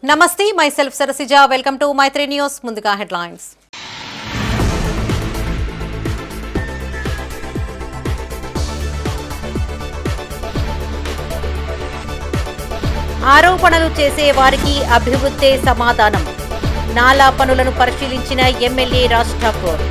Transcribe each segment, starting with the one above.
నమస్తే myself Sarasija welcome to Maithri news ముందుగా headlines ఆరోపణలు చేసే వారికి అభివృద్ధే సమాధానం నాలా పనులను పరిశీలించిన ఎమ్మెల్యే రాజ్ ఠాకూర్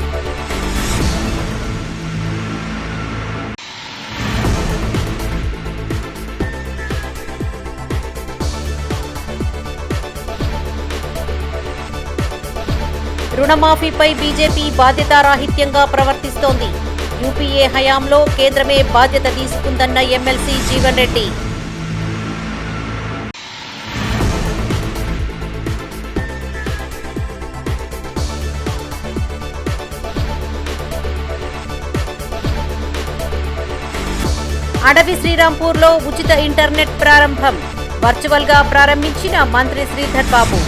రుణమాఫీపై బీజేపీ బాధ్యతారాహిత్యంగా ప్రవర్తిస్తోంది యూపీఏ హయాంలో కేంద్రమే బాధ్యత తీసుకుందన్న ఎమ్మెల్సీ జీవన్ రెడ్డి అడవి శ్రీరాంపూర్లో ఉచిత ఇంటర్నెట్ ప్రారంభం వర్చువల్గా ప్రారంభించిన మంత్రి శ్రీధర్ బాబు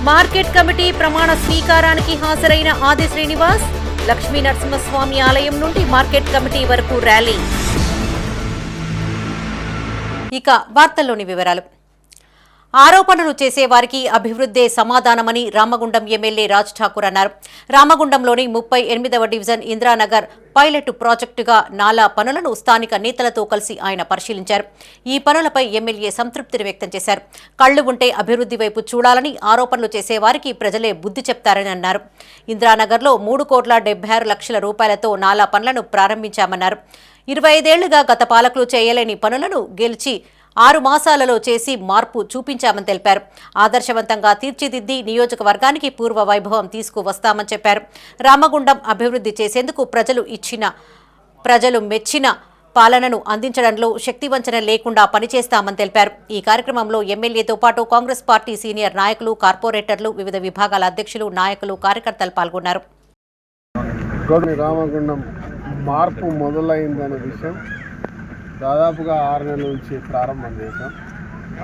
మార్కెట్ కమిటీ ప్రమాణ స్వీకారానికి హాజరైన ఆది శ్రీనివాస్ లక్ష్మీ నరసింహస్వామి ఆలయం నుండి మార్కెట్ కమిటీ వరకు ర్యాలీ. ఇక వార్తల్లోని వివరాలు. ఆరోపణలు చేసే వారికి అభివృద్ధే సమాధానమని రామగుండం ఎమ్మెల్యే రాజ్ ఠాకూర్ అన్నారు. రామగుండంలోని 38వ డివిజన్ ఇందిరానగర్ పైలట్ ప్రాజెక్టుగా నాలా పనులను స్థానిక నేతలతో కలిసి ఆయన పరిశీలించారు. ఈ పనులపై ఎమ్మెల్యే సంతృప్తిని వ్యక్తం చేశారు. కళ్లు ఉంటే అభివృద్ధి వైపు చూడాలని, ఆరోపణలు చేసే వారికి ప్రజలే బుద్ధి చెప్తారని అన్నారు. ఇందిరానగర్లో 3,76,00,000 రూపాయలతో నాలా పనులను ప్రారంభించామన్నారు. 25 ఏళ్లుగా గత పాలకులు చేయలేని పనులను గెలిచి 6 మాసాలలో చేసి మార్పు చూపించామని తెలిపారు. ఆదర్శవంతంగా తీర్చిదిద్ది నియోజకవర్గానికి పూర్వ వైభవం తీసుకువస్తామని చెప్పారు. రామగుండం అభివృద్ధి చేసేందుకు ప్రజలు మెచ్చిన పాలనను అందించడంలో శక్తివంచన లేకుండా పనిచేస్తామని తెలిపారు. ఈ కార్యక్రమంలో ఎమ్మెల్యేతో పాటు కాంగ్రెస్ పార్టీ సీనియర్ నాయకులు, కార్పొరేటర్లు, వివిధ విభాగాల అధ్యక్షులు, నాయకులు, కార్యకర్తలు పాల్గొన్నారు. రామగుండం మార్పు మొదలైందనే విషయం దాదాపుగా 6 నెలల నుంచి ప్రారంభం చేశాం.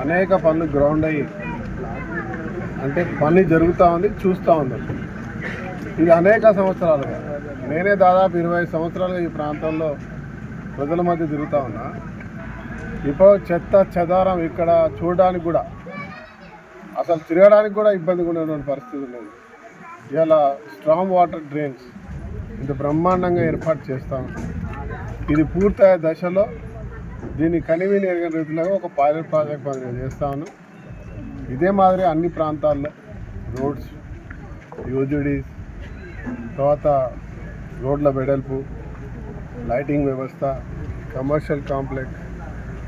అనేక పనులు గ్రౌండ్ అయ్యి అంటే పని జరుగుతూ ఉంది, చూస్తూ ఉంది. ఇది అనేక సంవత్సరాలుగా నేనే దాదాపు 20 సంవత్సరాలుగా ఈ ప్రాంతంలో ప్రజల మధ్య తిరుగుతూ ఉన్నా. ఇప్పుడు చెత్త చెదారం ఇక్కడ చూడడానికి కూడా, అసలు తిరగడానికి కూడా ఇబ్బందిగా ఉన్నటువంటి పరిస్థితి లేదు. ఇలా స్ట్రాంగ్ వాటర్ డ్రైన్స్ ఇంత బ్రహ్మాండంగా ఏర్పాటు చేస్తూ ఉన్నాం. ఇది పూర్తయ్యే దశలో దీన్ని కనివిని ఎరగని రీతిలో ఒక పైలట్ ప్రాజెక్ట్ పని చేస్తా ఉన్నాం. ఇదే మాదిరి అన్ని ప్రాంతాల్లో రోడ్స్, యూజీడీస్, తర్వాత రోడ్ల వెడల్పు, లైటింగ్ వ్యవస్థ, కమర్షియల్ కాంప్లెక్స్,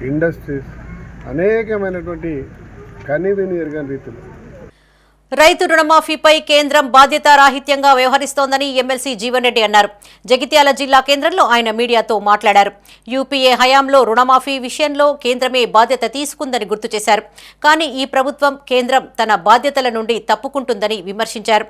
ఇండస్ట్రీస్, అనేకమైనటువంటి కనివిని ఎరగని రీతిలో. రైతు రుణమాఫీపై కేంద్రం బాధ్యతారాహిత్యంగా వ్యవహరిస్తోందని ఎమ్మెల్సీ జీవన్ రెడ్డి అన్నారు. జగిత్యాల జిల్లా కేంద్రంలో ఆయన మీడియాతో మాట్లాడారు. యూపీఏ హయాంలో రుణమాఫీ విషయంలో కేంద్రమే బాధ్యత తీసుకుందని గుర్తు చేశారు. కానీ ఈ ప్రభుత్వం కేంద్రం తన బాధ్యతల నుండి తప్పుకుంటుందని విమర్శించారు.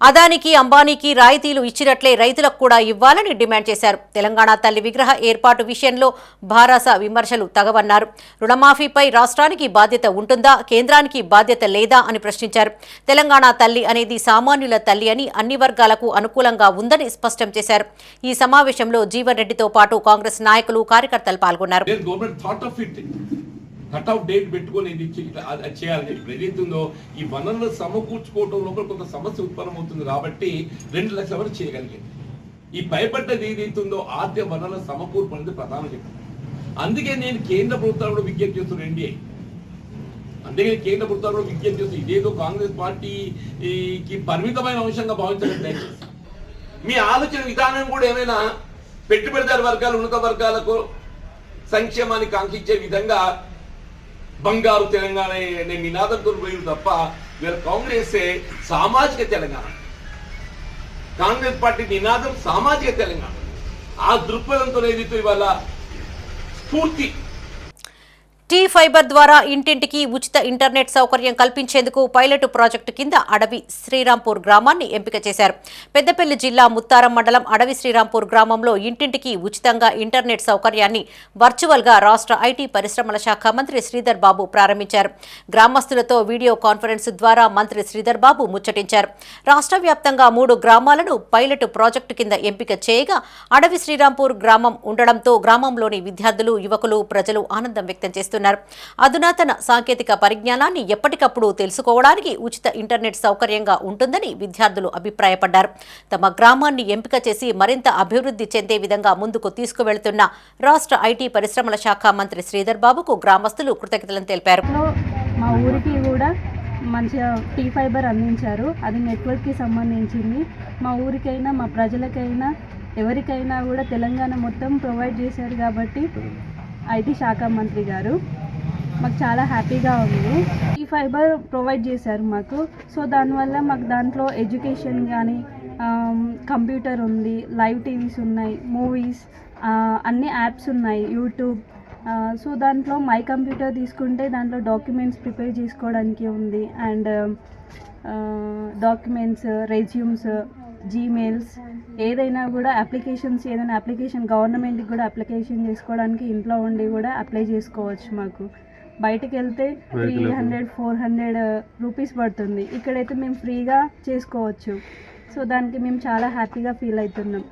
అదానికి, అంబానీకి రాయితీలు ఇచ్చినట్లే రైతులకు కూడా ఇవ్వాలని డిమాండ్ చేశారు. తెలంగాణ తల్లి విగ్రహ ఏర్పాటు విషయంలో భారాస విమర్శలు తగవన్నారు. రుణమాఫీపై రాష్ట్రానికి బాధ్యత ఉంటుందా, కేంద్రానికి బాధ్యత లేదా అని ప్రశ్నించారు. తెలంగాణ తల్లి అనేది సామాన్యుల తల్లి అని, అన్ని వర్గాలకు అనుకూలంగా ఉందని స్పష్టం చేశారు. ఈ సమావేశంలో జీవన్ రెడ్డితో పాటు కాంగ్రెస్ నాయకులు, కార్యకర్తలు పాల్గొన్నారు. కట్అవుట్ డేట్ పెట్టుకొని చేయాలని ఏదైతుందో ఈ వనరులు సమకూర్చుకోవటం లోపల కొంత సమస్య ఉత్పన్నమవుతుంది. కాబట్టి 2 లక్షల వరకు చేయగలిగింది. ఈ భయపడ్డది ఏదైతుందో ఆర్థిక వనరుల సమకూర్పు అనేది ప్రధాన చెప్పారు. అందుకే నేను కేంద్ర ప్రభుత్వాలు విజ్ఞప్తి చేస్తున్నాను. ఎన్డీఏ అందుకే కేంద్ర ప్రభుత్వాలు విజ్ఞప్తి చేస్తుంది. ఇదేదో కాంగ్రెస్ పార్టీకి పరిమితమైన అంశంగా భావించడం. మీ ఆలోచన విధానం కూడా ఏమైనా పెట్టుబడిదారు వర్గాలు, ఉన్నత వర్గాలకు సంక్షేమాన్ని కాంక్షించే విధంగా బంగారు తెలంగాణ అనే నినాదంతో పోయింది తప్ప వీళ్ళ కాంగ్రెస్ సామాజిక తెలంగాణ, కాంగ్రెస్ పార్టీ నినాదం సామాజిక తెలంగాణ. ఆ దృక్పథంతో ఏదైతే ఇవాళ స్ఫూర్తి టీ ఫైబర్ ద్వారా ఇంటింటికి ఉచిత ఇంటర్నెట్ సౌకర్యం కల్పించేందుకు పైలట్ ప్రాజెక్టు కింద అడవి శ్రీరాంపూర్ గ్రామాన్ని ఎంపిక చేశారు. పెద్దపల్లి జిల్లా ముత్తారం మండలం అడవి శ్రీరాంపూర్ గ్రామంలో ఇంటింటికి ఉచితంగా ఇంటర్నెట్ సౌకర్యాన్ని వర్చువల్ గా రాష్ట్ర ఐటీ పరిశ్రమల శాఖ మంత్రి శ్రీధర్ బాబు ప్రారంభించారు. గ్రామస్తులతో వీడియో కాన్ఫరెన్స్ ద్వారా మంత్రి శ్రీధర్ బాబు ముచ్చటించారు. రాష్ట్ర వ్యాప్తంగా 3 గ్రామాలను పైలట్ ప్రాజెక్టు కింద ఎంపిక చేయగా అడవి శ్రీరాంపూర్ గ్రామం ఉండడంతో గ్రామంలోని విద్యార్థులు, యువకులు, ప్రజలు ఆనందం వ్యక్తం చేస్తున్నారు. అధునాతన సాంకేతిక పరిజ్ఞానాన్ని ఎప్పటికప్పుడు తెలుసుకోవడానికి ఉచిత ఇంటర్నెట్ సౌకర్యంగా ఉంటుందని విద్యార్థులు అభిప్రాయపడ్డారు. తమ గ్రామాన్ని ఎంపిక చేసి మరింత అభివృద్ధి చెందే విధంగా ముందుకు తీసుకువెళ్తున్న రాష్ట్ర ఐటీ పరిశ్రమల శాఖ మంత్రి శ్రీధర్ బాబుకు గ్రామస్తులు కృతజ్ఞతలను తెలిపారు. మా ఊరికి కూడా మంచిగా టీ ఫైబర్ అందించారు. అది నెట్వర్క్కి సంబంధించింది. మా ఊరికైనా మా ప్రజలకైనా ఎవరికైనా కూడా తెలంగాణ మొత్తం ప్రొవైడ్ చేశారు కాబట్టి ఐటీ శాఖ మంత్రి గారు మాకు చాలా హ్యాపీగా ఉంది. ఈ ఫైబర్ ప్రొవైడ్ చేశారు మాకు. సో దానివల్ల మాకు దాంట్లో ఎడ్యుకేషన్ కానీ, కంప్యూటర్ ఉంది, లైవ్ టీవీస్ ఉన్నాయి, మూవీస్, అన్ని యాప్స్ ఉన్నాయి, యూట్యూబ్. సో దాంట్లో మై కంప్యూటర్ తీసుకుంటే దాంట్లో డాక్యుమెంట్స్ ప్రిపేర్ చేసుకోవడానికి ఉంది. అండ్ డాక్యుమెంట్స్, రెజ్యూమ్స్, జీమెయిల్స్, ఏదైనా కూడా ఏదైనా అప్లికేషన్ గవర్నమెంట్కి కూడా అప్లికేషన్ చేసుకోవడానికి ఇంట్లో ఉండి కూడా అప్లై చేసుకోవచ్చు. మాకు బయటకు వెళ్తే 300-400 రూపీస్ పడుతుంది. ఇక్కడైతే మేము ఫ్రీగా చేసుకోవచ్చు. సో దానికి మేము చాలా హ్యాపీగా ఫీల్ అవుతున్నాం.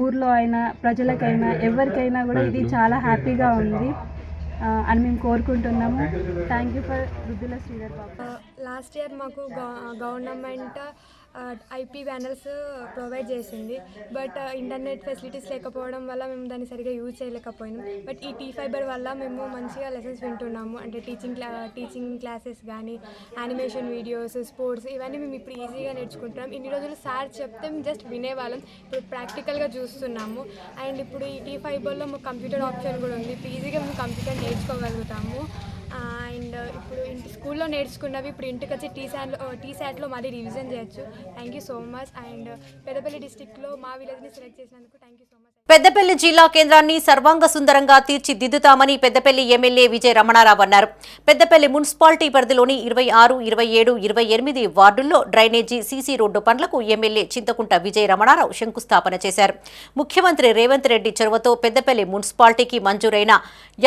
ఊర్లో అయినా ప్రజలకైనా ఎవరికైనా కూడా ఇది చాలా హ్యాపీగా ఉంది అని మేము కోరుకుంటున్నాము. Thank you for Ruddula Sridhar Babu. Last year మాకు గవర్నమెంట్ ఐపీ ప్యానల్స్ ప్రొవైడ్ చేసింది. బట్ ఇంటర్నెట్ ఫెసిలిటీస్ లేకపోవడం వల్ల మేము దాన్ని సరిగా యూజ్ చేయలేకపోయినాం. బట్ ఈ టీ ఫైబర్ వల్ల మేము మంచిగా లెసన్స్ వింటున్నాము. అంటే టీచింగ్ క్లాసెస్ కానీ, యానిమేషన్ వీడియోస్, స్పోర్ట్స్, ఇవన్నీ మేము ఇప్పుడు ఈజీగా నేర్చుకుంటున్నాం. ఇన్ని రోజులు సార్ చెప్తే మేము జస్ట్ వినేవాళ్ళం, ఇప్పుడు ప్రాక్టికల్గా చూస్తున్నాము. అండ్ ఇప్పుడు ఈ టీ ఫైబర్లో మాకు కంప్యూటర్ ఆప్షన్ కూడా ఉంది. ఇప్పుడు ఈజీగా మేము కంప్యూటర్ నేర్చుకోగలుగుతాము. అండ్ ఇప్పుడు స్కూల్లో నేర్చుకున్నవి ఇప్పుడు ఇంటికి వచ్చి టీశాట్లో మళ్ళీ రివిజన్ చేయొచ్చు. Thank you so much. And Peddapalli డిస్టిక్లో మా విలేజ్ని సెలెక్ట్ చేసినందుకు thank you so much. Peddapalli జిల్లా కేంద్రాన్ని సర్వాంగ సుందరంగా తీర్చిదిద్దుతామని పెద్దపల్లి ఎమ్మెల్యే విజయ రమణారావు అన్నారు. పెద్దపల్లి మున్సిపాలిటీ పరిధిలోని 26, 27, 28 వార్డుల్లో డ్రైనేజీ, సీసీ రోడ్డు పనులకు ఎమ్మెల్యే చింతకుంట విజయ రమణారావు శంకుస్థాపన చేశారు. ముఖ్యమంత్రి రేవంత్ రెడ్డి చొరవతో పెద్దపల్లి మున్సిపాలిటీకి మంజూరైన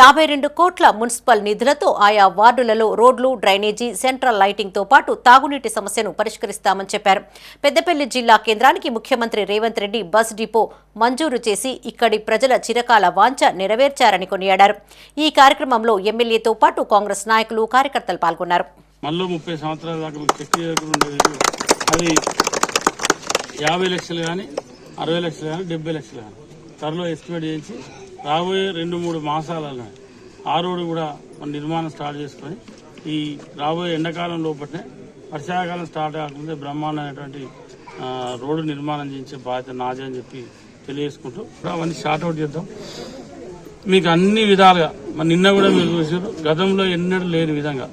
52 కోట్ల మున్సిపల్ నిధులతో ఆయా వార్డులలో రోడ్లు, డ్రైనేజీ, సెంట్రల్ లైటింగ్తో పాటు తాగునీటి సమస్యను పరిష్కరిస్తామని చెప్పారు. పెద్దపల్లి జిల్లా కేంద్రానికి ముఖ్యమంత్రి రేవంత్ రెడ్డి బస్ డిపో మంజూరు చేసి ఇక్కడి ప్రజల చిరకాల వాంఛ నెరవేర్చారని కొనియాడారు. ఈ కార్యక్రమంలో ఎమ్మెల్యేతో పాటు కాంగ్రెస్ నాయకులు, కార్యకర్తలు పాల్గొన్నారు. మళ్ళీ 30 సంవత్సరాల దాకా చెక్ ఉండేది. అది 50 లక్షలు కానీ, 60 లక్షలు కానీ, 70 లక్షలు కానీ త్వరలో ఎస్టిమేట్ చేయించి రాబోయే 2-3 మాసాలలో ఆ రోడ్డు కూడా నిర్మాణం స్టార్ట్ చేసుకొని ఈ రాబోయే ఎండాకాలం లోపలనే వర్షాకాలం స్టార్ట్ కాకుండా బ్రహ్మాండమైనటువంటి రోడ్డు నిర్మాణం చేయించే బాధ్యత నాదే అని చెప్పి తెలియజేసుకుంటూ అవన్నీ షార్ట్అవుట్ చేద్దాం. మీకు అన్ని విధాలుగా నిన్న కూడా మీరు చూసారు, గతంలో ఎన్నడూ లేని విధంగా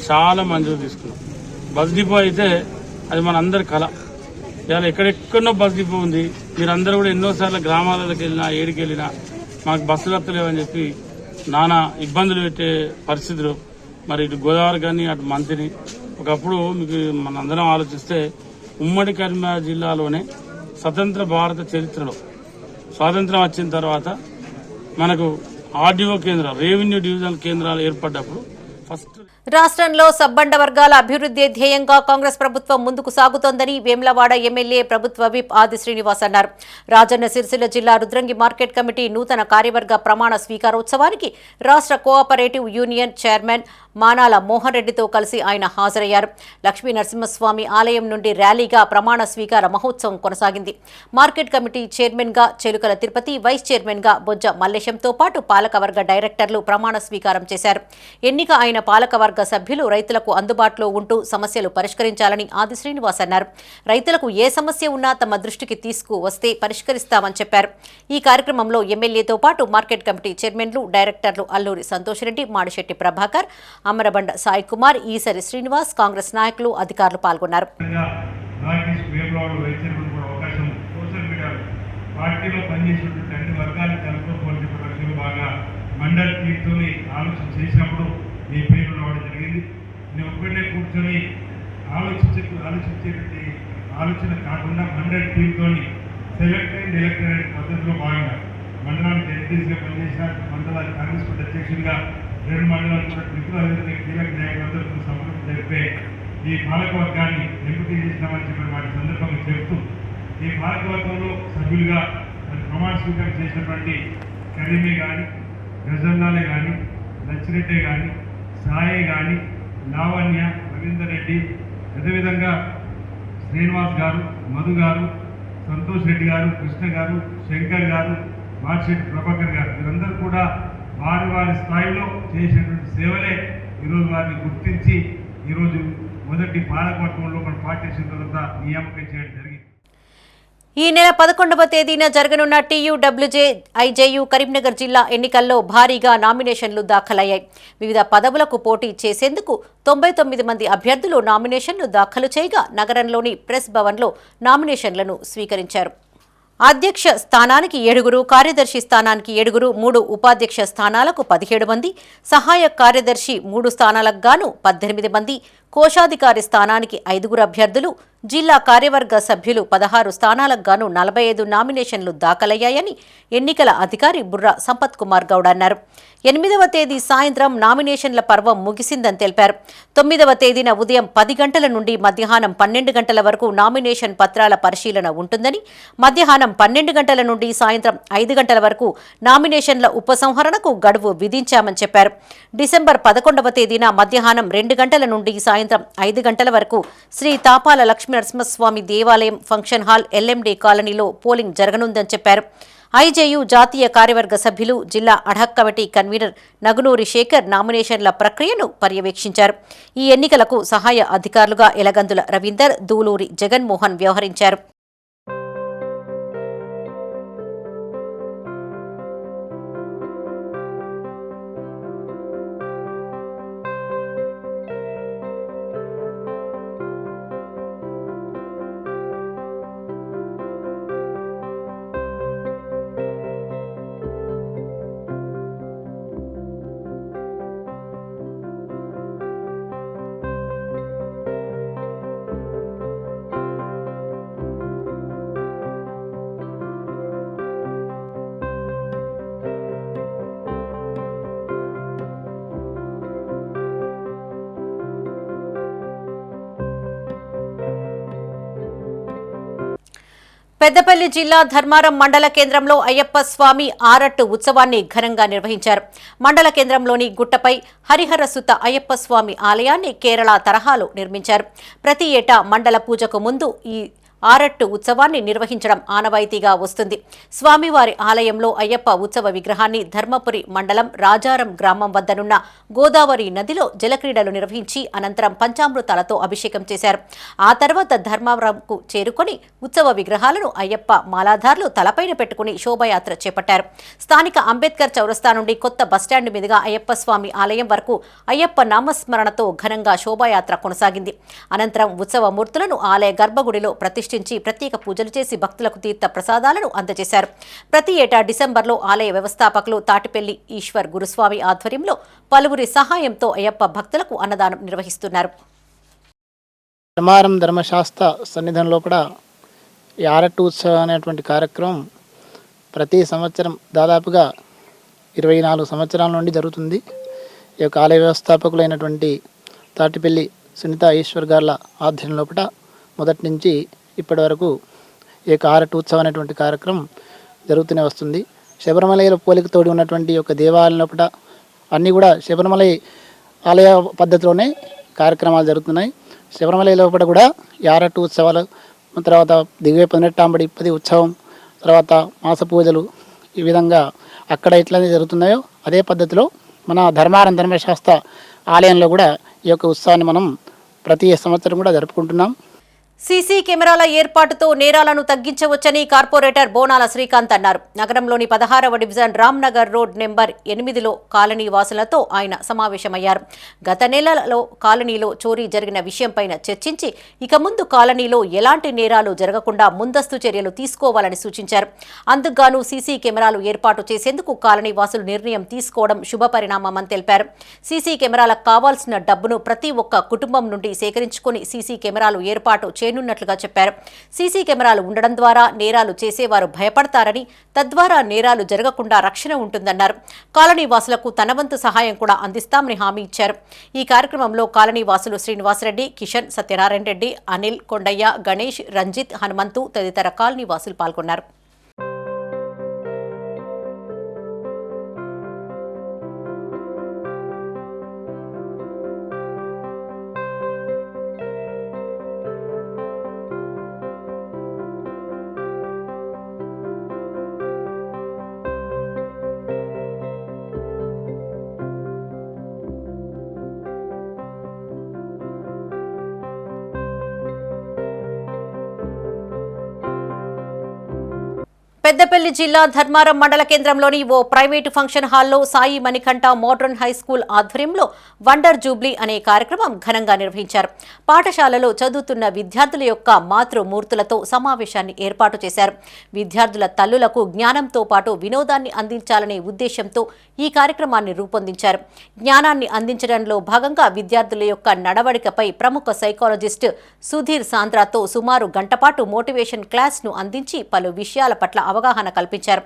చాలా మంజూరు తీసుకున్నాం. బస్ డిపో అయితే అది మన అందరి కళ. ఇవాళ ఎక్కడెక్కడో బస్ డిపో ఉంది. మీరందరూ కూడా ఎన్నోసార్లు గ్రామాలకు వెళ్ళినా, ఏడికి వెళ్ళినా మాకు బస్సులు వస్తలేవని చెప్పి నానా ఇబ్బందులు పెట్టే పరిస్థితులు. మరి ఇటు గోదావరి కానీ, అటు మంత్రిని ఒకప్పుడు మీకు మనందరం ఆలోచిస్తే ఉమ్మడి కరీంనగర్ జిల్లాలోనే స్వతంత్ర భారత చరిత్రలో స్వాతంత్రం వచ్చిన తర్వాత మనకు ఆర్డీఓ కేంద్రాలు, రెవెన్యూ డివిజనల్ కేంద్రాలు ఏర్పడ్డప్పుడు ఫస్ట్ రాష్ట్రంలో సబ్బండ వర్గాల అభివృద్ధి ధ్యేయంగా కాంగ్రెస్ ప్రభుత్వం ముందుకు సాగుతోందని వేములవాడ ఎమ్మెల్యే ప్రభుత్వ విప్ ఆది శ్రీనివాస్ అన్నారు. రాజన్న సిరిసిల్ల జిల్లా రుద్రంగి మార్కెట్ కమిటీ నూతన కార్యవర్గ ప్రమాణ స్వీకారోత్సవానికి రాష్ట్ర cooperative union chairman Manala Mohan రెడ్డితో కలిసి ఆయన హాజరయ్యారు. లక్ష్మీ నరసింహస్వామి ఆలయం నుండి ర్యాలీగా ప్రమాణ స్వీకార మహోత్సవం కొనసాగింది. మార్కెట్ కమిటీ చైర్మన్ గా చెలుకల తిరుపతి, వైస్ చైర్మన్ గా బొజ్జ మల్లేశంతో పాటు పాలకవర్గ డైరెక్టర్లు ప్రమాణ స్వీకారం చేశారు. ఎన్నిక అయిన పాలకవర్గ సభ్యులు రైతులకు అందుబాటులో ఉంటూ సమస్యలు పరిష్కరించాలని ఆది శ్రీనివాస్ అన్నారు. రైతులకు ఏ సమస్య ఉన్నా తమ దృష్టికి తీసుకువస్తే పరిష్కరిస్తామని చెప్పారు. ఈ కార్యక్రమంలో ఎమ్మెల్యేతో పాటు మార్కెట్ కమిటీ చైర్మన్లు, డైరెక్టర్లు అల్లూరి సంతోషరెడ్డి, మాడిశెట్టి ప్రభాకర్, అమరబండ సాయి కుమార్, ఈసరి శ్రీనివాస్, కాంగ్రెస్ నాయకులు, అధికారులు పాల్గొన్నారు. మండల్ టీంతో ఆలోచన చేసినప్పుడు మీ పేరు రావడం జరిగింది. నేను ఒక్కడే కూర్చొని ఆలోచించేటువంటి ఆలోచన కాకుండా మండల్ టీంతో సెలెక్ట్ అండ్ ఎలక్టెడ్ పద్ధతిలో భాగంగా మండలానికి ఎంపీసీగా పనిచేసిన మండల కాంగ్రెస్ పార్టీ అధ్యక్షుడిగా 2 మండలాలు కూడా త్రిపుర కీలక నాయకులందరితో సంబంధం జరిపే ఈ పాలకవర్గాన్ని ఎంపిక చేసినామని చెప్పిన వాటి సందర్భంగా చెప్తూ ఈ పాలకవర్గంలో సభ్యులుగా ప్రమాణ స్వీకారం చేసినటువంటి కరీమే కానీ, గజల్లాలే కానీ, లచ్చిరెడ్డి కానీ, సాయి కానీ, లావణ్య, రవీందర్ రెడ్డి, అదేవిధంగా శ్రీనివాస్ గారు, మధు గారు, సంతోష్ రెడ్డి గారు, కృష్ణ గారు, శంకర్ గారు, మార్షెట్ ప్రభాకర్ గారు, వీరందరూ కూడా వారి స్థాయిలో చేసినటువంటి సేవలే ఈరోజు వారిని గుర్తించి ఈరోజు మొదటి పాలకవర్గంలో మన పార్టీ తర్వాత నియామకం చేయడం జరిగింది. ఈ నెల 11వ తేదీన జరగనున్న TUWJ IJU కరీంనగర్ జిల్లా ఎన్నికల్లో భారీగా నామినేషన్లు దాఖలయ్యాయి. వివిధ పదవులకు పోటీ చేసేందుకు 99 మంది అభ్యర్థులు నామినేషన్లు దాఖలు చేయగా నగరంలోని ప్రెస్ భవన్లో నామినేషన్లను స్వీకరించారు. అధ్యక్ష స్థానానికి 7, కార్యదర్శి స్థానానికి 7, 3 ఉపాధ్యక్ష స్థానాలకు 17 మంది, సహాయ కార్యదర్శి 3 స్థానాలకు గాను 18 మంది, కోశాధికారి స్థానానికి 5 అభ్యర్థులు, జిల్లా కార్యవర్గ సభ్యులు 16 స్థానాలకు గాను 45 నామినేషన్లు దాఖలయ్యాయని ఎన్నికల అధికారి బుర్రా సంపత్ కుమార్ గౌడ్ అన్నారు. 8వ తేదీ సాయంత్రం నామినేషన్ల పర్వం ముగిసిందని తెలిపారు. 9వ తేదీన ఉదయం 10 గంటల నుండి మధ్యాహ్నం 12 గంటల వరకు నామినేషన్ పత్రాల పరిశీలన ఉంటుందని, మధ్యాహ్నం 12 గంటల నుండి సాయంత్రం 5 గంటల వరకు నామినేషన్ల ఉపసంహరణకు గడువు విధించామని చెప్పారు. డిసెంబర్ 11వ తేదీన మధ్యాహ్నం 2 గంటల నుండి సాయంత్రం 5 గంటల వరకు శ్రీ తాపాల లక్ష్మీనరసింహస్వామి దేవాలయం ఫంక్షన్ హాల్ LMD కాలనీలో పోలింగ్ జరగనుందని చెప్పారు. IJU జాతీయ కార్యవర్గ సభ్యులు, జిల్లా ad hoc committee convener Nagunuri Shekhar నామినేషన్ల ప్రక్రియను పర్యవేక్షించారు. ఈ ఎన్నికలకు సహాయ అధికారులుగా ఎలగందుల రవీందర్, దూలూరి జగన్మోహన్ వ్యవహరించారు. పెద్దపల్లి జిల్లా ధర్మారం మండల కేంద్రంలో అయ్యప్ప స్వామి ఆరట్టు ఉత్సవాన్ని ఘనంగా నిర్వహించారు. మండల కేంద్రంలోని గుట్టపై హరిహర సుత అయ్యప్ప స్వామి ఆలయాన్ని కేరళ తరహాలో నిర్మించారు. ప్రతి ఏటా మండల పూజకు ముందు ఈ ఆరట్టు ఉత్సవాన్ని నిర్వహించడం ఆనవాయితీగా వస్తుంది. స్వామివారి ఆలయంలో అయ్యప్ప ఉత్సవ విగ్రహాన్ని ధర్మపురి మండలం రాజారం గ్రామం వద్దనున్న గోదావరి నదిలో జలక్రీడలు నిర్వహించి అనంతరం పంచామృతాలతో అభిషేకం చేశారు. ఆ తర్వాత ధర్మవరంకు చేరుకొని ఉత్సవ విగ్రహాలను అయ్యప్ప మాలాధార్లు తలపైన పెట్టుకుని శోభయాత్ర చేపట్టారు. స్థానిక అంబేద్కర్ చౌరస్తా నుండి కొత్త బస్టాండ్ మీదుగా అయ్యప్ప స్వామి ఆలయం వరకు అయ్యప్ప నామస్మరణతో ఘనంగా శోభాయాత్ర కొనసాగింది. అనంతరం ఉత్సవ మూర్తులను ఆలయ గర్భగుడిలో ప్రత్యేక పూజలు చేసి భక్తులకు తీర్థ ప్రసాదాలను అందజేశారు. ప్రతి ఏటా డిసెంబర్లో ఆలయ వ్యవస్థాపకులు తాటిపల్లి ఈశ్వర్ గురుస్వామి ఆధ్వర్యంలో పలువురి సహాయంతో అయ్యప్ప భక్తులకు అన్నదానం నిర్వహిస్తున్నారు. ధర్మారం ధర్మశాస్త్ర సన్నిధానంలో కూడా ఈ ఆరట్టు ఉత్సవం అనేటువంటి కార్యక్రమం ప్రతి సంవత్సరం దాదాపుగా 24 సంవత్సరాల నుండి జరుగుతుంది. ఈ యొక్క ఆలయ వ్యవస్థాపకులైనటువంటి తాటిపల్లి సునీత ఈశ్వర్ గార్ల ఆధ్వర్యంలో కూడా మొదటి నుంచి ఇప్పటి వరకు ఈ యొక్క ఆరట్టు ఉత్సవం అనేటువంటి కార్యక్రమం జరుగుతూనే వస్తుంది. శబరిమలలో పోలిక తోడి ఉన్నటువంటి యొక్క దేవాలయంలో కూడా అన్నీ కూడా శబరిమల ఆలయ పద్ధతిలోనే కార్యక్రమాలు జరుగుతున్నాయి. శబరిమల లోపల కూడా ఈ ఆరట్టు ఉత్సవాలు, తర్వాత దివ్య 18 ఉత్సవం, తర్వాత మాస పూజలు, ఈ విధంగా అక్కడ ఎట్లయితే జరుగుతున్నాయో అదే పద్ధతిలో మన ధర్మారం ధర్మశాస్త్ర ఆలయంలో కూడా ఈ యొక్క ఉత్సవాన్ని మనం ప్రతి సంవత్సరం కూడా జరుపుకుంటున్నాం. సీసీ కెమెరాల ఏర్పాటుతో నేరాలను తగ్గించవచ్చని కార్పొరేటర్ బోనాల శ్రీకాంత్ అన్నారు. నగరంలోని 16వ డివిజన్ రామ్నగర్ రోడ్ నెంబర్ 8లో కాలనీ వాసులతో ఆయన సమావేశమయ్యారు. గత నెలలో కాలనీలో చోరీ జరిగిన విషయంపైన చర్చించి ఇక ముందు కాలనీలో ఎలాంటి నేరాలు జరగకుండా ముందస్తు చర్యలు తీసుకోవాలని సూచించారు. అందుకుగాను సీసీ కెమెరాలు ఏర్పాటు చేసేందుకు కాలనీ వాసులు నిర్ణయం తీసుకోవడం శుభపరిణామమని తెలిపారు. సీసీ కెమెరాలకు కావాల్సిన డబ్బును ప్రతి ఒక్క కుటుంబం నుండి సేకరించుకుని సీసీ కెమెరాలు ఏర్పాటు చేయనున్నట్లుగా చెప్పారు. సీసీ కెమెరాలు ఉండడం ద్వారా నేరాలు చేసేవారు భయపడతారని, తద్వారా నేరాలు జరగకుండా రక్షణ ఉంటుందన్నారు. కాలనీ వాసులకు తన వంతు సహాయం కూడా అందిస్తామని హామీ ఇచ్చారు. ఈ కార్యక్రమంలో కాలనీ వాసులు శ్రీనివాసరెడ్డి, కిషన్, సత్యనారాయణ రెడ్డి, అనిల్, కొండయ్య, గణేష్, రంజిత్, హనుమంతు తదితర కాలనీ వాసులు పాల్గొన్నారు. పెద్దపల్లి జిల్లా ధర్మారం మండల కేంద్రంలోని ఓ ప్రైవేటు ఫంక్షన్ హాల్లో Sai Manikanta modern high school ఆధ్వర్యంలో వండర్ జూబ్లీ అనే కార్యక్రమం ఘనంగా నిర్వహించారు. పాఠశాలలో చదువుతున్న విద్యార్థుల యొక్క మాతృమూర్తులతో సమావేశాన్ని ఏర్పాటు చేశారు. విద్యార్థుల తల్లులకు జ్ఞానంతో పాటు వినోదాన్ని అందించాలనే ఉద్దేశంతో ఈ కార్యక్రమాన్ని రూపొందించారు. జ్ఞానాన్ని అందించడంలో భాగంగా విద్యార్థుల యొక్క నడవడికపై ప్రముఖ సైకాలజిస్ట్ సుధీర్ సాంద్రాతో సుమారు గంటపాటు మోటివేషన్ క్లాస్ను అందించి పలు విషయాల పట్ల అవగాహన కల్పించారు.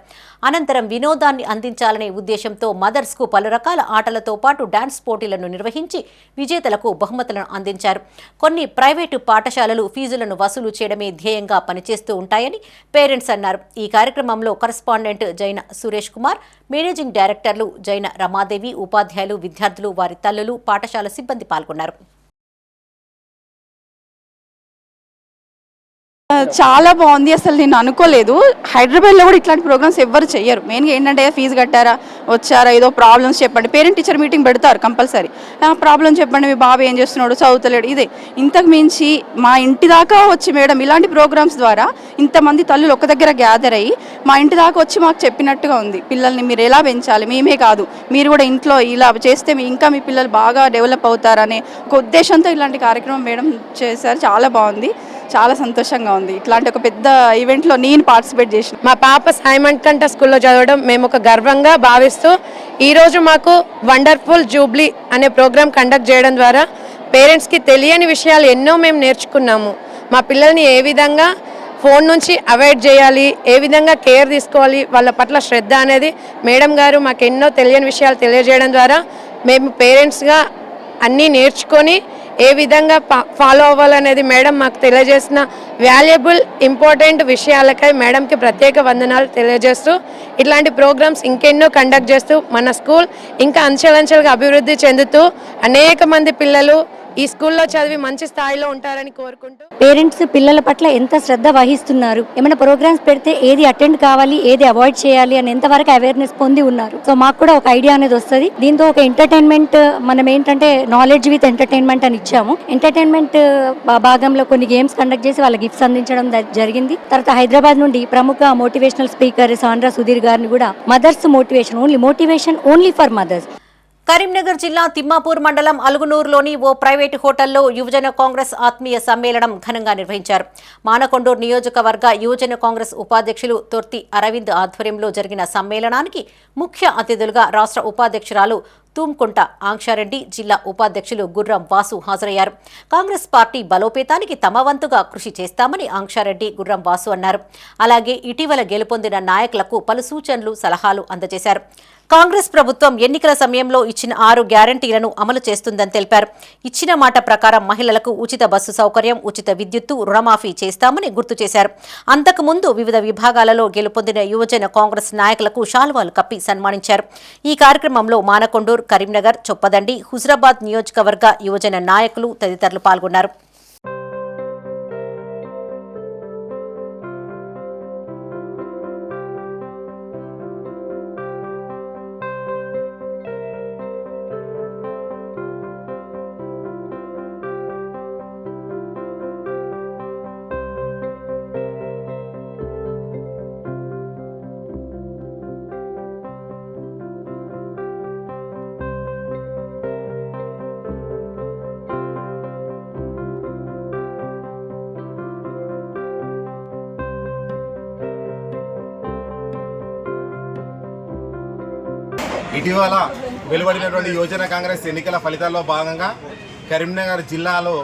అనంతరం వినోదాన్ని అందించాలనే ఉద్దేశంతో మదర్స్కు పలు రకాల ఆటలతో పాటు డాన్స్ పోటీలను నిర్వహించి విజేతలకు బహుమతులను అందించారు. కొన్ని ప్రైవేటు పాఠశాలలు ఫీజులను వసూలు చేయడమే ధ్యేయంగా పనిచేస్తూ ఉంటాయని పేరెంట్స్ అన్నారు. ఈ కార్యక్రమంలో కరెస్పాండెంట్ జైన సురేష్ కుమార్, మేనేజింగ్ డైరెక్టర్లు జైన రమాదేవి, ఉపాధ్యాయులు, విద్యార్థులు, వారి తల్లులు, పాఠశాల సిబ్బంది పాల్గొన్నారు. చాలా బాగుంది. అసలు నేను అనుకోలేదు హైదరాబాద్లో కూడా ఇట్లాంటి ప్రోగ్రామ్స్ ఎవ్వరు చెయ్యరు. మెయిన్గా ఏంటంటే ఫీజు కట్టారా, వచ్చారా, ఏదో ప్రాబ్లమ్స్ చెప్పండి, పేరెంట్ టీచర్ మీటింగ్ పెడతారు కంపల్సరీ. ప్రాబ్లం చెప్పండి, మీ బాబు ఏం చేస్తున్నాడు, చదువుతలేడు, ఇదే. ఇంతకు మించి మా ఇంటి దాకా వచ్చి మేడం ఇలాంటి ప్రోగ్రామ్స్ ద్వారా ఇంతమంది తల్లులు ఒక దగ్గర గ్యాదర్ అయ్యి మా ఇంటి దాకా వచ్చి మాకు చెప్పినట్టుగా ఉంది. పిల్లల్ని మీరు ఎలా పెంచాలి, మేమే కాదు మీరు కూడా ఇంట్లో ఇలా చేస్తే ఇంకా మీ పిల్లలు బాగా డెవలప్ అవుతారనే ఒక ఉద్దేశంతో ఇలాంటి కార్యక్రమం మేడం చేశారు. చాలా బాగుంది, చాలా సంతోషంగా ఉంది. ఇట్లాంటి ఒక పెద్ద ఈవెంట్లో నేను పార్టిసిపేట్ చేసిన. మా పాప సాయి మణికంఠ స్కూల్లో చదవడం మేము ఒక గర్వంగా భావిస్తూ ఈరోజు మాకు వండర్ఫుల్ జూబ్లీ అనే ప్రోగ్రాం కండక్ట్ చేయడం ద్వారా పేరెంట్స్కి తెలియని విషయాలు ఎన్నో మేము నేర్చుకున్నాము. మా పిల్లల్ని ఏ విధంగా ఫోన్ నుంచి అవాయిడ్ చేయాలి, ఏ విధంగా కేర్ తీసుకోవాలి, వాళ్ళ పట్ల శ్రద్ధ అనేది మేడం గారు మాకు ఎన్నో తెలియని విషయాలు తెలియజేయడం ద్వారా మేము పేరెంట్స్గా అన్నీ నేర్చుకొని ఏ విధంగా ఫాలో అవ్వాలనేది మేడం మాకు తెలియజేసిన వాల్యుబుల్ ఇంపార్టెంట్ విషయాలకై మేడంకి ప్రత్యేక వందనాలు తెలియజేస్తూ ఇట్లాంటి ప్రోగ్రామ్స్ ఇంకెన్నో కండక్ట్ చేస్తూ మన స్కూల్ ఇంకా అంచెలంచెలుగా అభివృద్ధి చెందుతూ అనేక మంది పిల్లలు ఈ స్కూల్లో చదివి మంచి స్థాయిలో ఉంటారని కోరుకుంటూ పేరెంట్స్ పిల్లల పట్ల ఎంత శ్రద్ధ వహిస్తున్నారు, ఏమైనా ప్రోగ్రామ్స్ పెడితే ఏది అటెండ్ కావాలి, ఏది అవాయిడ్ చేయాలి అని ఎంతవరకు అవేర్నెస్ పొంది ఉన్నారు. సో మాకు కూడా ఒక ఐడియా అనేది వస్తుంది. దీంతో ఒక ఎంటర్టైన్మెంట్ మనం ఏంటంటే నాలెడ్జ్ విత్ ఎంటర్టైన్మెంట్ అని ఇచ్చాము. ఎంటర్టైన్మెంట్ భాగంలో కొన్ని గేమ్స్ కండక్ట్ చేసి వాళ్ళ గిఫ్ట్స్ అందించడం జరిగింది. తర్వాత హైదరాబాద్ నుండి ప్రముఖ మోటివేషనల్ స్పీకర్ సాండ్రా సుధీర్ గారిని కూడా mothers motivation only for mothers. Karimnagar జిల్లా తిమ్మాపూర్ మండలం అలుగునూరులోని ఓ ప్రైవేటు హోటల్లో యువజన కాంగ్రెస్ ఆత్మీయ సమ్మేళనం ఘనంగా నిర్వహించారు. మానకొండూరు నియోజకవర్గ యువజన కాంగ్రెస్ ఉపాధ్యక్షులు తొర్తి అరవింద్ ఆధ్వర్యంలో జరిగిన సమ్మేళనానికి ముఖ్య అతిథులుగా రాష్ట్ర ఉపాధ్యక్షురాలు తూంకుంట ఆంక్షారెడ్డి, జిల్లా ఉపాధ్యక్షులు గుర్రం వాసు హాజరయ్యారు. కాంగ్రెస్ పార్టీ బలోపేతానికి తమ వంతుగా కృషి చేస్తామని ఆంక్షారెడ్డి, గుర్రం వాసు అన్నారు. అలాగే ఇటీవల గెలుపొందిన నాయకులకు పలు సూచనలు, సలహాలు అందజేశారు. కాంగ్రెస్ ప్రభుత్వం ఎన్నికల సమయంలో ఇచ్చిన 6 గ్యారంటీలను అమలు చేస్తుందని తెలిపారు. ఇచ్చిన మాట ప్రకారం మహిళలకు ఉచిత బస్సు సౌకర్యం, ఉచిత విద్యుత్తు, రుణమాఫీ చేస్తామని గుర్తు చేశారు. అంతకుముందు వివిధ విభాగాలలో గెలుపొందిన యువజన కాంగ్రెస్ నాయకులకు శాల్వాలు కప్పి సన్మానించారు. ఈ కార్యక్రమంలో మానకొండూరు, కరీంనగర్, చొప్పదండి, హుజరాబాద్ నియోజకవర్గ యువజన నాయకులు తదితరులు పాల్గొన్నారు. ఇటీవల వెలువడినటువంటి యువజన కాంగ్రెస్ ఎన్నికల ఫలితాల్లో భాగంగా కరీంనగర్ జిల్లాలో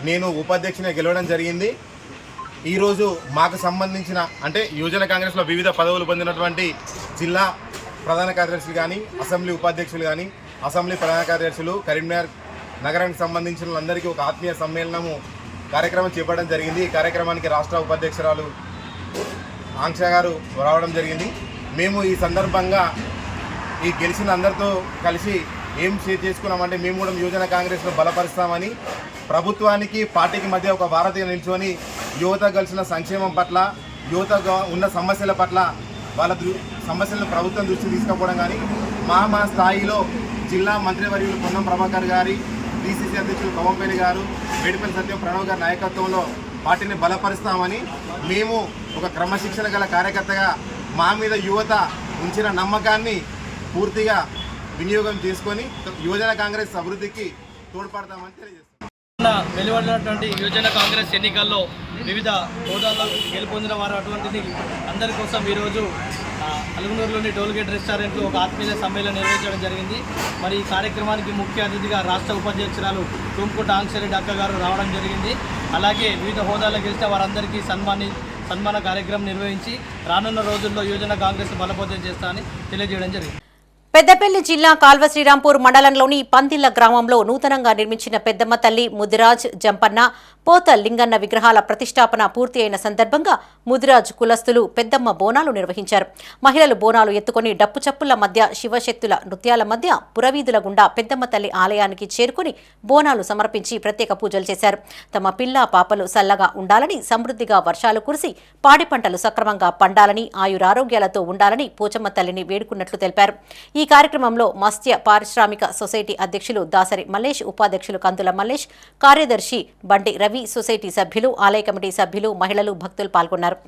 నేను ఉపాధ్యక్షునిగా గెలవడం జరిగింది. ఈరోజు మాకు సంబంధించిన అంటే యువజన కాంగ్రెస్లో వివిధ పదవులు పొందినటువంటి జిల్లా ప్రధాన కార్యదర్శులు కానీ, అసెంబ్లీ ఉపాధ్యక్షులు కానీ, అసెంబ్లీ ప్రధాన కార్యదర్శులు, కరీంనగర్ నగరానికి సంబంధించిన వాళ్ళందరికీ ఒక ఆత్మీయ సమ్మేళనము కార్యక్రమం చేపట్టడం జరిగింది. ఈ కార్యక్రమానికి రాష్ట్ర ఉపాధ్యక్షురాలు ఆంక్ష గారు రావడం జరిగింది. మేము ఈ సందర్భంగా ఈ గెలిచిన అందరితో కలిసి ఏం షేర్ చేసుకున్నామంటే మేము కూడా యువజన కాంగ్రెస్ను బలపరుస్తామని, ప్రభుత్వానికి పార్టీకి మధ్య ఒక వారధిగా నిల్చొని యువత కలిసిన సంక్షేమం పట్ల, యువత ఉన్న సమస్యల పట్ల వాళ్ళ సమస్యలను ప్రభుత్వం దృష్టికి తీసుకుపోవడం కానీ, మా స్థాయిలో జిల్లా మంత్రివర్యులు పొన్నం ప్రభాకర్ గారి, DCC అధ్యక్షులు కొమ్మంపల్లి గారు, మేడిపల్లి సత్యం ప్రణవ్ గారి నాయకత్వంలో పార్టీని బలపరుస్తామని, మేము ఒక క్రమశిక్షణ గల కార్యకర్తగా మా మీద యువత ఉంచిన నమ్మకాన్ని పూర్తిగా వినియోగం చేసుకొని యువజన కాంగ్రెస్ అభివృద్ధికి తోడ్పడతామని తెలియజేస్తాం. వెలువడినటువంటి యువజన కాంగ్రెస్ ఎన్నికల్లో వివిధ హోదాల్లో గెలుపొందిన వారు అటువంటిది అందరి కోసం ఈరోజు అలుగునూరులోని టోల్గేట్ రెస్టారెంట్లో ఒక ఆత్మీయ సమ్మేళనం నిర్వహించడం జరిగింది. మరి ఈ కార్యక్రమానికి ముఖ్య అతిథిగా రాష్ట్ర ఉపాధ్యక్షురాలు తుమ్కుట ఆంక్షరెడ్డి అక్క గారు రావడం జరిగింది. అలాగే వివిధ హోదాల్లో గెలిచిన వారందరికీ సన్మాన కార్యక్రమం నిర్వహించి రానున్న రోజుల్లో యువజన కాంగ్రెస్ బలోపేతం చేస్తామని తెలియజేయడం జరిగింది. పెద్దపల్లి జిల్లా కాల్వ శ్రీరాంపూర్ మండలంలోని పందిళ్ల గ్రామంలో నూతనంగా నిర్మించిన పెద్దమ్మ తల్లి, ముదిరాజ్, జంపన్న, పోత లింగన్న విగ్రహాల ప్రతిష్టాపన పూర్తి అయిన సందర్భంగా ముదిరాజ్ కులస్తులు పెద్దమ్మ బోనాలు నిర్వహించారు. మహిళలు బోనాలు ఎత్తుకుని డప్పు చప్పుల మధ్య, శివశక్తుల నృత్యాల మధ్య పురవీధుల గుండా పెద్దమ్మ తల్లి ఆలయానికి చేరుకుని బోనాలు సమర్పించి ప్రత్యేక పూజలు చేశారు. తమ పిల్ల పాపలు సల్లగా ఉండాలని, సమృద్ధిగా వర్షాలు కురిసి పాడి పంటలు సక్రమంగా పండాలని, ఆయురారోగ్యాలతో ఉండాలని పోచమ్మ తల్లిని వేడుకున్నట్లు తెలిపారు. ఈ కార్యక్రమంలో మత్స్య పారిశ్రామిక సొసైటీ అధ్యక్షులు దాసరి మల్లేష్, ఉపాధ్యక్షులు కందుల మల్లేష్, కార్యదర్శి బండి రవి, సొసైటీ సభ్యులు, ఆలయ కమిటీ సభ్యులు, మహిళలు, భక్తులు పాల్గొన్నారు.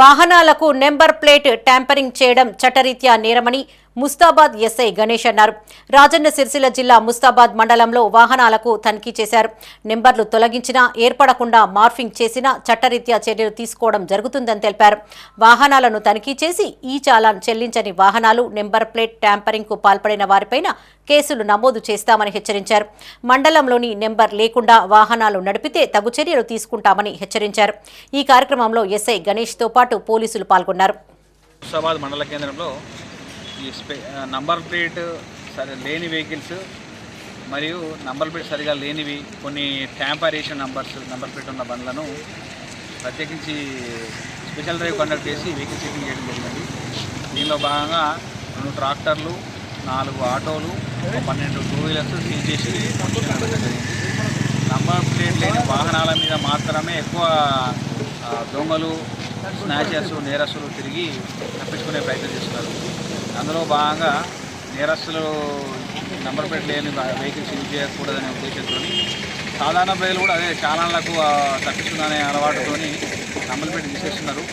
వాహనాలకు నెంబర్ ప్లేట్ ట్యాంపరింగ్ చేయడం చట్టరీత్యా నేరమని ముస్తాబాద్ ఎస్ఐ గణేష్ అన్నారు. రాజన్న సిరిసిల్ల జిల్లా ముస్తాబాద్ మండలంలో వాహనాలకు తనిఖీ చేశారు. నెంబర్లు తొలగించినా, ఏర్పడకుండా మార్ఫింగ్ చేసినా చట్టరీత్యా చర్యలు తీసుకోవడం జరుగుతుందని తెలిపారు. వాహనాలను తనిఖీ చేసి ఈ చాలాన్ చెల్లించని వాహనాలు, నెంబర్ ప్లేట్ ట్యాంపరింగ్ కు పాల్పడిన వారిపైన కేసులు నమోదు చేస్తామని హెచ్చరించారు. మండలంలోని నెంబర్ లేకుండా వాహనాలు నడిపితే తగు చర్యలు తీసుకుంటామని హెచ్చరించారు. ఈ కార్యక్రమంలో ఎస్ఐ గణేష్ తో పాటు పోలీసులు పాల్గొన్నారు. ముస్తాబాద్ మండల కేంద్రంలో ఈ నంబర్ ప్లేట్ లేని వెహికల్స్ మరియు నంబర్ ప్లేట్ సరిగా లేనివి కొన్ని ట్యాంపరేషన్ నంబర్ ప్లేట్ ఉన్న బండ్లను ప్రత్యేకించి స్పెషల్ డ్రైవ్ కండక్ట్ చేసి వెహికల్ చెకింగ్ చేయడం జరిగింది. దీనిలో భాగంగా 2 ట్రాక్టర్లు, 4 ఆటోలు, 12 టూ వీలర్స్ సీజ్ చేసి జరిగింది. నంబర్ ప్లేట్ లేని వాహనాల మీద మాత్రమే ఎక్కువ దొంగలు, స్నాచర్స్, నేరస్తులు తిరిగి తప్పించుకునే ప్రయత్నం చేస్తున్నారు. అందులో భాగంగా నేరస్తులు నంబర్ ప్లేట్ లేని వెహికల్స్ యూజ్ చేయకూడదనే ఉద్దేశంతో సాధారణ ప్రజలు కూడా అదే చాలాలకు తప్పిస్తుందనే అలవాటుతో నంబర్ ప్లేట్ తీసేస్తున్నారు.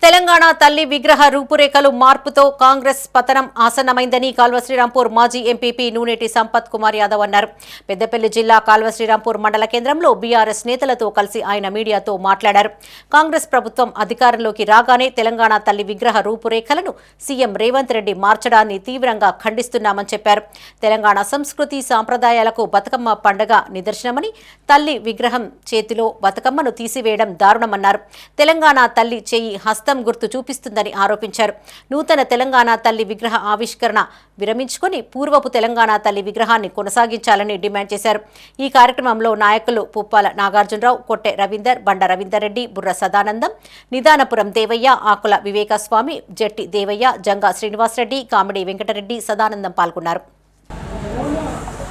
తెలంగాణ తల్లి విగ్రహ రూపురేఖలు మార్పుతో కాంగ్రెస్ పతనం ఆసన్నమైందని కాల్వ శ్రీరాంపూర్ మాజీ ఎంపీపీ నూనేటి సంపత్ కుమార్ యాదవ్ అన్నారు. పెద్దపల్లి జిల్లా కాల్వ శ్రీరాంపూర్ మండల కేంద్రంలో బీఆర్ఎస్ నేతలతో కలిసి ఆయన మీడియాతో మాట్లాడారు. కాంగ్రెస్ ప్రభుత్వం అధికారంలోకి రాగానే తెలంగాణ తల్లి విగ్రహ రూపురేఖలను సీఎం రేవంత్ రెడ్డి మార్చడాన్ని తీవ్రంగా ఖండిస్తున్నామని చెప్పారు. తెలంగాణ సంస్కృతి సాంప్రదాయాలకు బతుకమ్మ పండుగ నిదర్శనమని, తల్లి విగ్రహం చేతిలో బతుకమ్మను తీసివేయడం దారుణమన్నారు. తెలంగాణ తల్లి చేయి హస్తం గుర్తు చూపిస్తుందని ఆరోపించారు. నూతన తెలంగాణ తల్లి విగ్రహ ఆవిష్కరణ విరమించుకుని పూర్వపు తెలంగాణ తల్లి విగ్రహాన్ని కొనసాగించాలని డిమాండ్ చేశారు. ఈ కార్యక్రమంలో నాయకులు పుప్పాల నాగార్జునరావు, కొట్టె రవీందర్, బండ రవీందర్ రెడ్డి, బుర్ర సదానందం, నిదానపురం దేవయ్య, ఆకుల వివేకస్వామి, జట్టి దేవయ్య, జంగా శ్రీనివాసరెడ్డి, కామిడి వెంకటరెడ్డి, సదానందం పాల్గొన్నారు.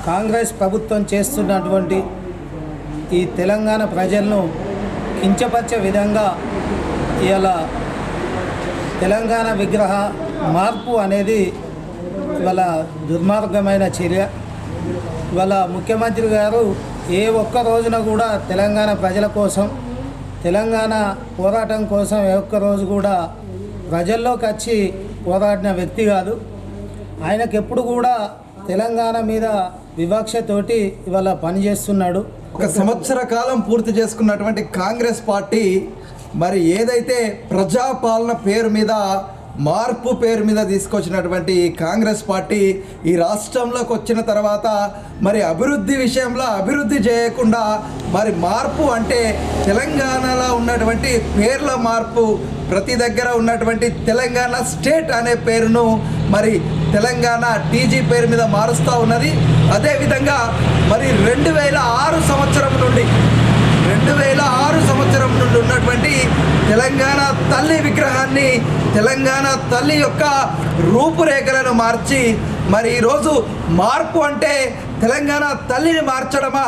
కాంగ్రెస్ ప్రభుత్వం చేస్తున్నటువంటి ఈ తెలంగాణ ప్రజలను కించపరిచే విధంగా ఇలా తెలంగాణ విగ్రహ మార్పు అనేది ఇవాళ దుర్మార్గమైన చర్య. ఇవాళ ముఖ్యమంత్రి గారు ఏ ఒక్క రోజున కూడా తెలంగాణ ప్రజల కోసం, తెలంగాణ పోరాటం కోసం ఏ ఒక్క రోజు కూడా ప్రజల్లోకి వచ్చి పోరాడిన వ్యక్తి కాదు. ఆయనకు ఎప్పుడు కూడా తెలంగాణ మీద వివక్షతోటి ఇవాళ పనిచేస్తున్నాడు. 1 సంవత్సర కాలం పూర్తి చేసుకున్నటువంటి కాంగ్రెస్ పార్టీ మరి ఏదైతే ప్రజాపాలన పేరు మీద, మార్పు పేరు మీద తీసుకొచ్చినటువంటి కాంగ్రెస్ పార్టీ ఈ రాష్ట్రంలోకి వచ్చిన తర్వాత మరి అభివృద్ధి విషయంలో అభివృద్ధి చేయకుండా మరి మార్పు అంటే తెలంగాణలో ఉన్నటువంటి పేర్ల మార్పు, ప్రతి దగ్గర ఉన్నటువంటి తెలంగాణ స్టేట్ అనే పేరును మరి తెలంగాణ టీజీ పేరు మీద మారుస్తూ ఉన్నది. అదేవిధంగా మరి 2006 సంవత్సరం నుండి ఉన్నటువంటి తెలంగాణ తల్లి విగ్రహాన్ని, తెలంగాణ తల్లి యొక్క రూపురేఖలను మార్చి మరి ఈరోజు మార్పు అంటే తెలంగాణ తల్లిని మార్చడమా?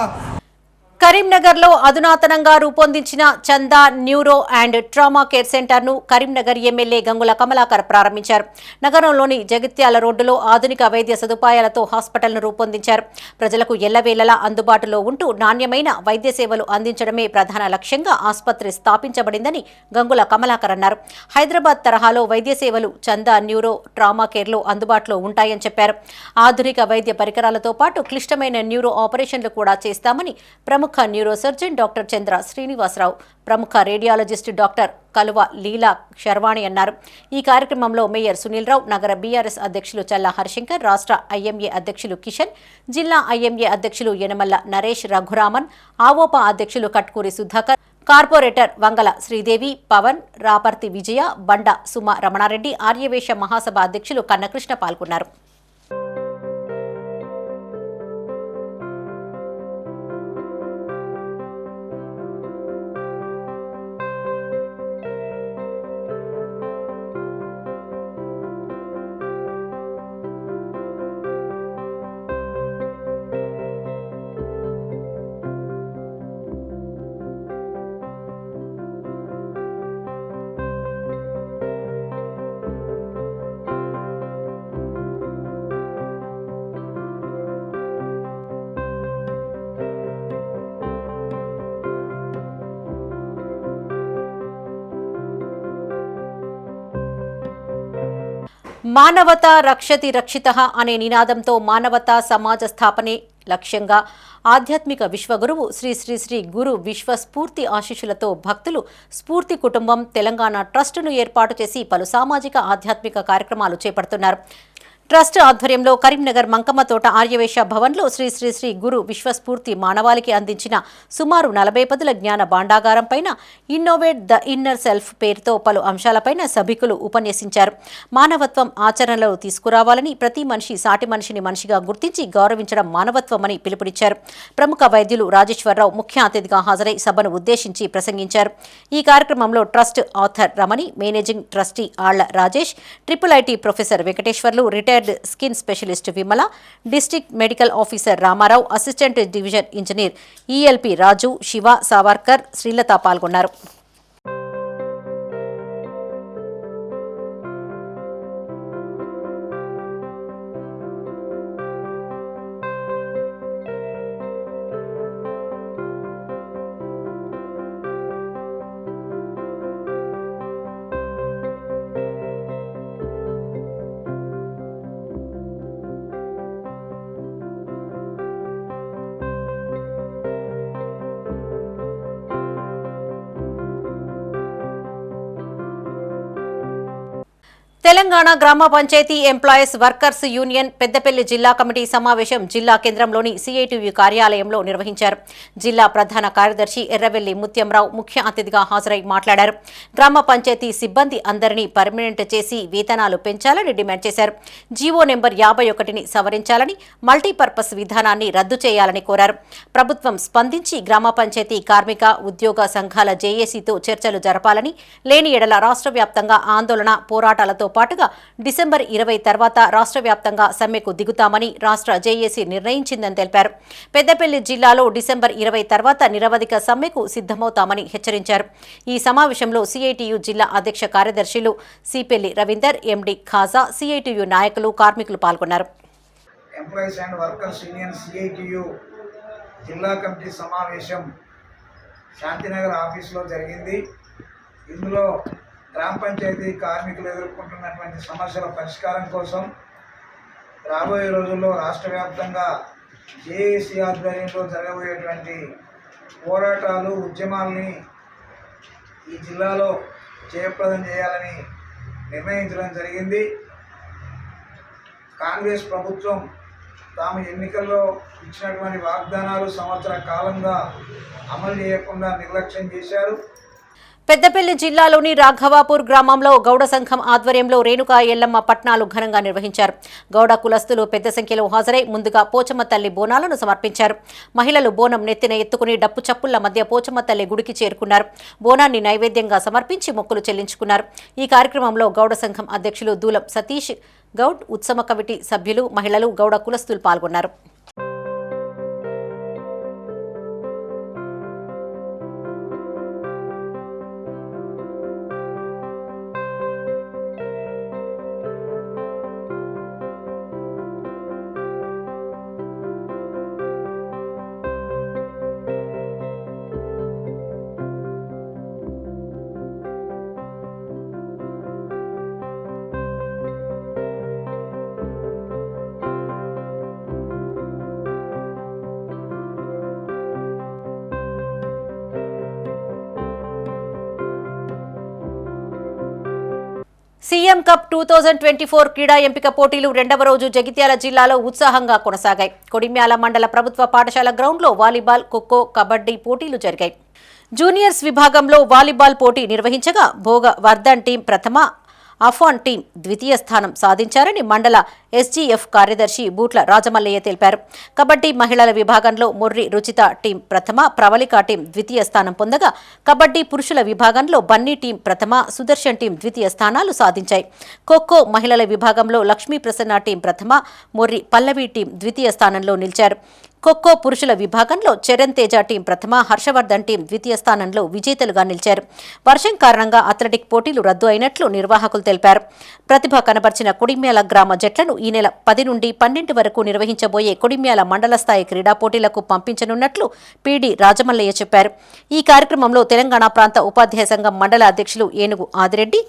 కరీంనగర్లో అధునాతనంగా రూపొందించిన చందా న్యూరో అండ్ ట్రామా కేర్ సెంటర్ను కరీంనగర్ ఎమ్మెల్యే గంగుల కమలాకర్ ప్రారంభించారు. నగరంలోని జగిత్యాల రోడ్డులో ఆధునిక వైద్య సదుపాయాలతో హాస్పిటల్ను రూపొందించారు. ప్రజలకు ఎల్లవేళలా అందుబాటులో ఉంటూ నాణ్యమైన వైద్య సేవలు అందించడమే ప్రధాన లక్ష్యంగా ఆసుపత్రి స్థాపించబడిందని గంగుల కమలాకర్ అన్నారు. హైదరాబాద్ తరహాలో వైద్య సేవలు చందా న్యూరో ట్రామా కేర్లో అందుబాటులో ఉంటాయని చెప్పారు. ఆధునిక వైద్య పరికరాలతో పాటు క్లిష్టమైన న్యూరో ఆపరేషన్లు కూడా చేస్తామని ప్రముఖ న్యూరో సర్జన్ డాక్టర్ చంద్ర శ్రీనివాసరావు, ప్రముఖ రేడియాలజిస్ట్ డాక్టర్ కలువ లీలా శర్వాణి అన్నారు. ఈ కార్యక్రమంలో మేయర్ సునీల్ రావు, నగర బీఆర్ఎస్ అధ్యక్షులు చల్లా హరిశంకర్, రాష్ట్ర ఐఎంఏ అధ్యక్షులు కిషన్, జిల్లా ఐఎంఏ అధ్యక్షులు యనమల్ల నరేష్ రఘురామన్, ఆవోపా అధ్యక్షులు కట్కూరి సుధాకర్, కార్పొరేటర్ వంగల శ్రీదేవి, పవన్, రాపర్తి విజయ, బండ సుమ రమణారెడ్డి, ఆర్యవేశ మహాసభ అధ్యక్షులు కన్నకృష్ణ పాల్గొన్నారు. మానవతా రక్షతి రక్షితః అనే నినాదంతో మానవతా సమాజ స్థాపనే లక్ష్యంగా ఆధ్యాత్మిక విశ్వగురువు శ్రీ శ్రీ శ్రీ గురు విశ్వస్ఫూర్తి ఆశీస్సులతో భక్తులు స్ఫూర్తి కుటుంబం తెలంగాణ ట్రస్టును ఏర్పాటు చేసి పలు సామాజిక ఆధ్యాత్మిక కార్యక్రమాలు చేపడుతున్నారు. ట్రస్ట్ ఆధ్వర్యంలో కరీంనగర్ మంకమ్మతోట ఆర్యవేశ భవన్లో శ్రీ శ్రీ శ్రీ గురు విశ్వస్ఫూర్తి మానవాళికి అందించిన సుమారు 40 పదుల జ్ఞాన భాండాగారం పైన ఇన్నోవేట్ ద ఇన్నర్ సెల్ఫ్ పేరుతో పలు అంశాలపైన సభికులు ఉపన్యసించారు. మానవత్వం ఆచరణలో తీసుకురావాలని, ప్రతి మనిషి సాటి మనిషిని మనిషిగా గుర్తించి గౌరవించడం మానవత్వమని పిలుపునిచ్చారు. ప్రముఖ వైద్యులు రాజేశ్వరరావు ముఖ్య అతిథిగా హాజరై సభను ఉద్దేశించి ప్రసంగించారు. ఈ కార్యక్రమంలో trust author Ramani, managing trustee Alla Rajesh, IIIT professor Venkateswarlu, retired skin specialist Vimala, district medical officer Ramarao, assistant division engineer ELP Raju, Siva, Savarkar, Srilatha పాల్గొన్నారు. తెలంగాణ గ్రామ panchayat employees workers union Peddapalli జిల్లా కమిటీ సమావేశం జిల్లా కేంద్రంలోని సిఐటియు కార్యాలయంలో నిర్వహించారు. జిల్లా ప్రధాన కార్యదర్శి ఎర్రవెల్లి ముత్యంరావు ముఖ్య అతిథిగా హాజరై మాట్లాడారు. గ్రామ పంచాయతీ సిబ్బంది అందరినీ పర్మనెంట్ చేసి వేతనాలు పెంచాలని డిమాండ్ చేశారు. జీవో నెంబర్ 51ని సవరించాలని, మల్టీపర్పస్ విధానాన్ని రద్దు చేయాలని కోరారు. ప్రభుత్వం స్పందించి గ్రామ పంచాయతీ కార్మిక ఉద్యోగ సంఘాల జేఏసీతో చర్చలు జరపాలని, లేని ఎడల రాష్ట్ర వ్యాప్తంగా ఆందోళన పోరాటాలతో పాటుగా డిసెంబర్ 20 తర్వాత రాష్ట్ర వ్యాప్తంగా సమ్మెకు దిగుతామని రాష్ట్ర జేఏసీ నిర్ణయించిందని తెలిపారు. పెద్దపల్లి జిల్లాలో డిసెంబర్ 20 తర్వాత నిరవధిక సమ్మెకు సిద్ధమవుతామని హెచ్చరించారు. ఈ సమావేశంలో సిఐటియు జిల్లా అధ్యక్ష కార్యదర్శులు సిపెల్లి రవీందర్, ఎండి ఖాజా, సిఐటియు నాయకులు, కార్మికులు పాల్గొన్నారు. Employees and workers union CITU జిల్లా కమిటీ సమావేశం శాంతినగర్ ఆఫీసులో జరిగింది. ఇందులో గ్రామ పంచాయతీ కార్మికులు ఎదుర్కొంటున్నటువంటి సమస్యల పరిష్కారం కోసం రాబోయే రోజుల్లో రాష్ట్ర వ్యాప్తంగా జేఏసీ ఆధ్వర్యంలో జరగబోయేటువంటి పోరాటాలు, ఉద్యమాలని ఈ జిల్లాలో జయప్రదం చేయాలని నిర్ణయించడం జరిగింది. కాంగ్రెస్ ప్రభుత్వం తాము ఎన్నికల్లో ఇచ్చినటువంటి వాగ్దానాలు సంవత్సర కాలంగా అమలు చేయకుండా నిర్లక్ష్యం చేశారు. పెద్దపల్లి జిల్లాలోని రాఘవాపూర్ గ్రామంలో గౌడ సంఘం ఆధ్వర్యంలో రేణుకా ఎల్లమ్మ పట్నాలు ఘనంగా నిర్వహించారు. గౌడ కులస్తులు పెద్ద సంఖ్యలో హాజరై ముందుగా పోచమ్మ తల్లి బోనాలను సమర్పించారు. మహిళలు బోనం నెత్తిన ఎత్తుకుని డప్పు చప్పుళ్ల మధ్య పోచమ్మ తల్లి గుడికి చేరుకున్నారు. బోనాన్ని నైవేద్యంగా సమర్పించి మొక్కులు చెల్లించుకున్నారు. ఈ కార్యక్రమంలో గౌడ సంఘం అధ్యక్షులు దూలం సతీష్ గౌడ్, ఉత్సవ కమిటీ సభ్యులు, మహిళలు, గౌడ కులస్తులు పాల్గొన్నారు. సీఎం కప్ 2024 క్రీడా ఎంపిక పోటీలు రెండవ రోజు జగిత్యాల జిల్లాలో ఉత్సాహంగా కొనసాగాయి. కొడిమ్యాల మండల ప్రభుత్వ పాఠశాల గ్రౌండ్లో వాలీబాల్, ఖోఖో, కబడ్డీ పోటీలు జరిగాయి. జూనియర్స్ విభాగంలో వాలీబాల్ పోటీ నిర్వహించగా భోగ వర్ధన్ టీం ప్రథమ, అఫాన్ టీం ద్వితీయ స్థానం సాధించారని మండల ఎస్జీఎఫ్ కార్యదర్శి బూట్ల రాజమల్లయ్య తెలిపారు. కబడ్డీ మహిళల విభాగంలో మొర్రి రుచిత టీం ప్రథమ, ప్రవళిక టీం ద్వితీయ స్థానం పొందగా కబడ్డీ పురుషుల విభాగంలో బన్నీ టీం ప్రథమ, సుదర్శన్ టీం ద్వితీయ స్థానాలు సాధించాయి. ఖోఖో మహిళల విభాగంలో లక్ష్మీ ప్రసన్న టీం ప్రథమ, మొర్రి పల్లవి టీం ద్వితీయ స్థానంలో నిలిచారు. ఖోఖో పురుషుల విభాగంలో చరణ్ తేజ టీం ప్రథమ, హర్షవర్ధన్ టీం ద్వితీయ స్థానంలో విజేతలుగా నిలిచారు. వర్షం కారణంగా అథ్లెటిక్ పోటీలు రద్దు అయినట్లు నిర్వాహకులు తెలిపారు. ప్రతిభ కనబర్చిన కొడిమ్యాల గ్రామ జట్లను ఈ నెల 10 నుండి 12 వరకు నిర్వహించబోయే కొడిమ్యాల మండల స్థాయి క్రీడా పోటీలకు పంపించనున్నట్లు పీడీ రాజమల్లయ్య చెప్పారు. ఈ కార్యక్రమంలో తెలంగాణ ప్రాంత ఉపాధ్యాయ సంఘం మండల అధ్యక్షులు ఏనుగు ఆదిరెడ్డి,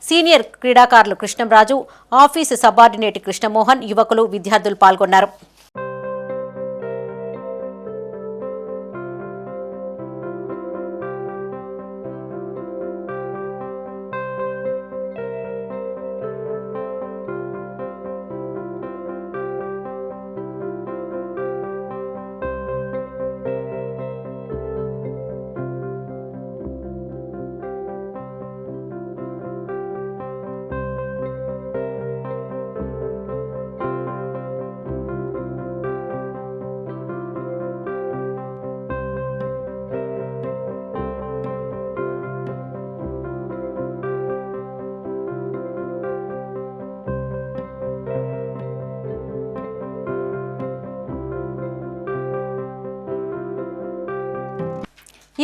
సీనియర్ క్రీడాకారులు కృష్ణంరాజు, ఆఫీసు సబార్డినేట్ కృష్ణమోహన్, యువకులు, విద్యార్థులు పాల్గొన్నారు.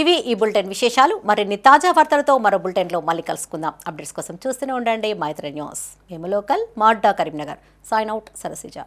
ఇవి ఈ బులెటిన్ విశేషాలు. మరిన్ని తాజా వార్తలతో మరో బులెటిన్లో మళ్ళీ కలుసుకుందాం. అప్డేట్స్ కోసం చూస్తూనే ఉండండి మైత్రి న్యూస్. మేము లోకల్, మాడ్డా, కరీంనగర్. Sign out, Sarasija.